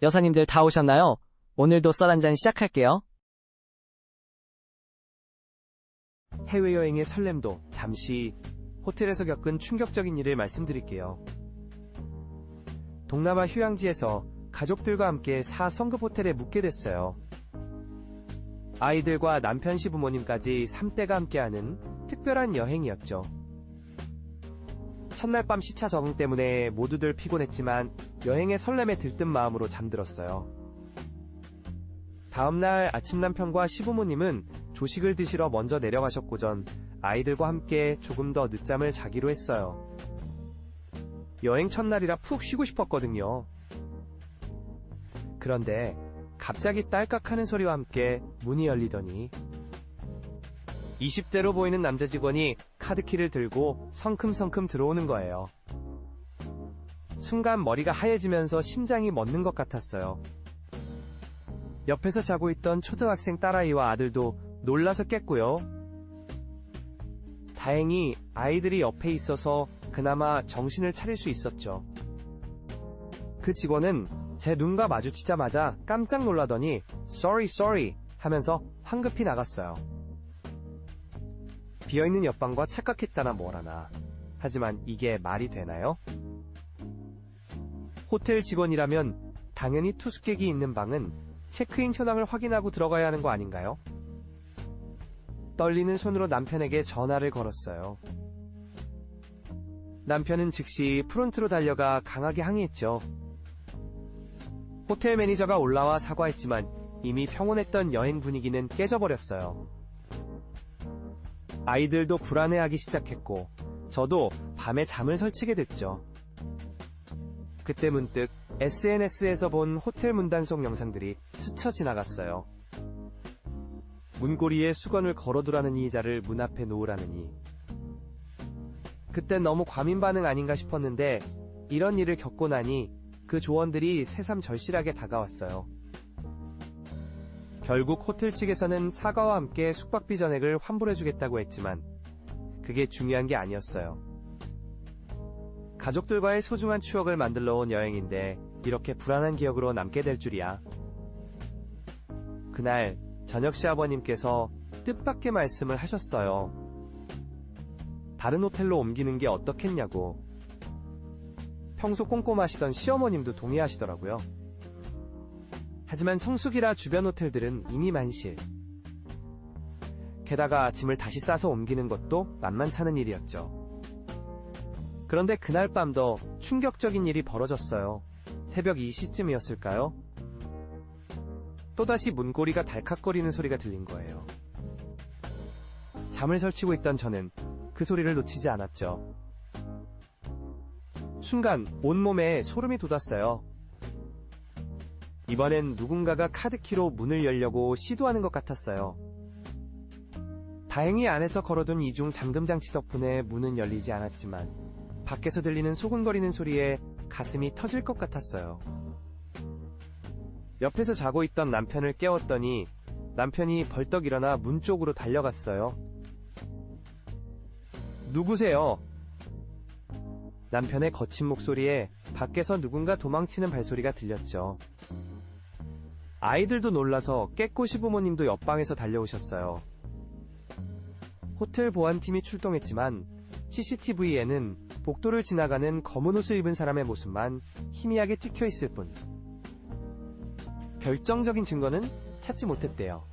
여사님들 다 오셨나요? 오늘도 썰 한잔 시작할게요. 해외여행의 설렘도 잠시 호텔에서 겪은 충격적인 일을 말씀드릴게요. 동남아 휴양지에서 가족들과 함께 4성급 호텔에 묵게 됐어요. 아이들과 남편 시부모님까지 3대가 함께하는 특별한 여행이었죠. 첫날 밤 시차 적응 때문에 모두들 피곤했지만 여행의 설렘에 들뜬 마음으로 잠들었어요. 다음날 아침 남편과 시부모님은 조식을 드시러 먼저 내려가셨고 전 아이들과 함께 조금 더 늦잠을 자기로 했어요. 여행 첫날이라 푹 쉬고 싶었거든요. 그런데 갑자기 딸깍하는 소리와 함께 문이 열리더니 20대로 보이는 남자 직원이 카드키를 들고 성큼성큼 들어오는 거예요. 순간 머리가 하얘지면서 심장이 멎는 것 같았어요. 옆에서 자고 있던 초등학생 딸아이와 아들도 놀라서 깼고요. 다행히 아이들이 옆에 있어서 그나마 정신을 차릴 수 있었죠. 그 직원은 제 눈과 마주치자마자 깜짝 놀라더니 sorry 하면서 황급히 나갔어요. 비어있는 옆방과 착각했다나 뭐라나. 하지만 이게 말이 되나요? 호텔 직원이라면 당연히 투숙객이 있는 방은 체크인 현황을 확인하고 들어가야 하는 거 아닌가요? 떨리는 손으로 남편에게 전화를 걸었어요. 남편은 즉시 프론트로 달려가 강하게 항의했죠. 호텔 매니저가 올라와 사과했지만 이미 평온했던 여행 분위기는 깨져버렸어요. 아이들도 불안해하기 시작했고 저도 밤에 잠을 설치게 됐죠. 그때 문득 SNS에서 본 호텔 문단속 영상들이 스쳐 지나갔어요. 문고리에 수건을 걸어두라는 이자를 문 앞에 놓으라느니. 그땐 너무 과민 반응 아닌가 싶었는데 이런 일을 겪고 나니 그 조언들이 새삼절실하게 다가왔어요. 결국 호텔 측에서는 사과와 함께 숙박비 전액을 환불해주겠다고 했지만 그게 중요한 게 아니었어요. 가족들과의 소중한 추억을 만들러 온 여행인데 이렇게 불안한 기억으로 남게 될 줄이야. 그날 저녁 시아버님께서 뜻밖의 말씀을 하셨어요. 다른 호텔로 옮기는 게 어떻겠냐고. 평소 꼼꼼하시던 시어머님도 동의하시더라고요. 하지만 성수기라 주변 호텔들은 이미 만실. 게다가 짐을 다시 싸서 옮기는 것도 만만찮은 일이었죠. 그런데 그날 밤도 충격적인 일이 벌어졌어요. 새벽 2시쯤이었을까요? 또다시 문고리가 달칵거리는 소리가 들린 거예요. 잠을 설치고 있던 저는 그 소리를 놓치지 않았죠. 순간 온몸에 소름이 돋았어요. 이번엔 누군가가 카드키로 문을 열려고 시도하는 것 같았어요. 다행히 안에서 걸어둔 이중 잠금장치 덕분에 문은 열리지 않았지만 밖에서 들리는 소근거리는 소리에 가슴이 터질 것 같았어요. 옆에서 자고 있던 남편을 깨웠더니 남편이 벌떡 일어나 문 쪽으로 달려갔어요. 누구세요? 남편의 거친 목소리에 밖에서 누군가 도망치는 발소리가 들렸죠. 아이들도 놀라서 깨꼬 시부모님도 옆방에서 달려오셨어요. 호텔 보안팀이 출동했지만 CCTV에는 복도를 지나가는 검은 옷을 입은 사람의 모습만 희미하게 찍혀있을 뿐 결정적인 증거는 찾지 못했대요.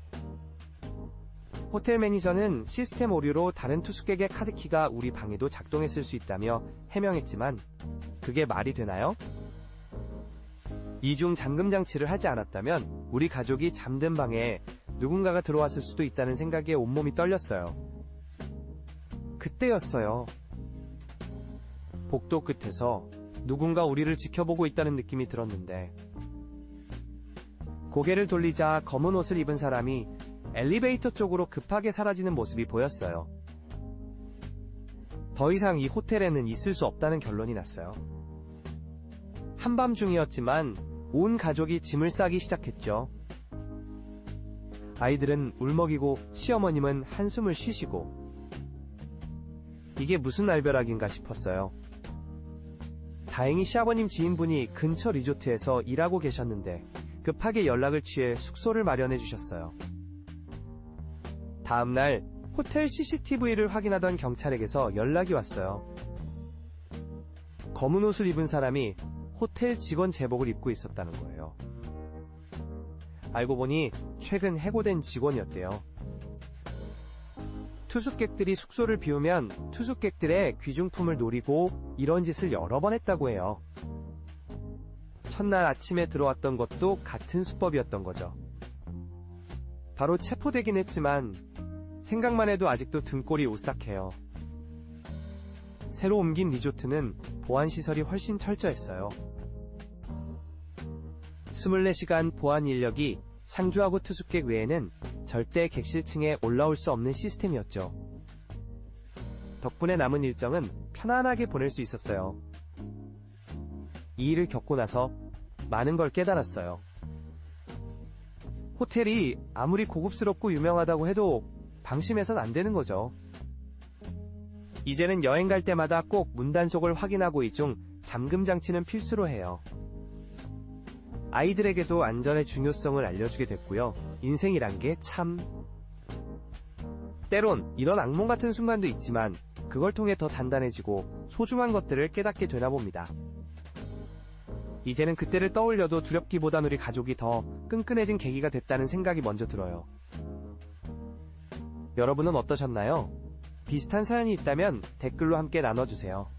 호텔 매니저는 시스템 오류로 다른 투숙객의 카드키가 우리 방에도 작동했을 수 있다며 해명했지만 그게 말이 되나요? 이중 잠금 장치를 하지 않았다면 우리 가족이 잠든 방에 누군가가 들어왔을 수도 있다는 생각에 온몸이 떨렸어요. 그때였어요. 복도 끝에서 누군가 우리를 지켜보고 있다는 느낌이 들었는데 고개를 돌리자 검은 옷을 입은 사람이 엘리베이터 쪽으로 급하게 사라지는 모습이 보였어요. 더 이상 이 호텔에는 있을 수 없다는 결론이 났어요. 한밤중이었지만 온 가족이 짐을 싸기 시작했죠. 아이들은 울먹이고 시어머님은 한숨을 쉬시고 이게 무슨 날벼락인가 싶었어요. 다행히 시아버님 지인분이 근처 리조트에서 일하고 계셨는데 급하게 연락을 취해 숙소를 마련해 주셨어요. 다음날 호텔 CCTV를 확인하던 경찰에게서 연락이 왔어요. 검은 옷을 입은 사람이 호텔 직원 제복을 입고 있었다는 거예요. 알고 보니 최근 해고된 직원이었대요. 투숙객들이 숙소를 비우면 투숙객들의 귀중품을 노리고 이런 짓을 여러 번 했다고 해요. 첫날 아침에 들어왔던 것도 같은 수법이었던 거죠. 바로 체포되긴 했지만 생각만 해도 아직도 등골이 오싹해요. 새로 옮긴 리조트는 보안시설이 훨씬 철저했어요. 24시간 보안 인력이 상주하고 투숙객 외에는 절대 객실층에 올라올 수 없는 시스템이었죠. 덕분에 남은 일정은 편안하게 보낼 수 있었어요. 이 일을 겪고 나서 많은 걸 깨달았어요. 호텔이 아무리 고급스럽고 유명하다고 해도 방심해선 안 되는 거죠. 이제는 여행 갈 때마다 꼭 문단속을 확인하고 이 중 잠금 장치는 필수로 해요. 아이들에게도 안전의 중요성을 알려주게 됐고요. 인생이란 게 참... 때론 이런 악몽 같은 순간도 있지만 그걸 통해 더 단단해지고 소중한 것들을 깨닫게 되나 봅니다. 이제는 그때를 떠올려도 두렵기보단 우리 가족이 더 끈끈해진 계기가 됐다는 생각이 먼저 들어요. 여러분은 어떠셨나요? 비슷한 사연이 있다면 댓글로 함께 나눠주세요.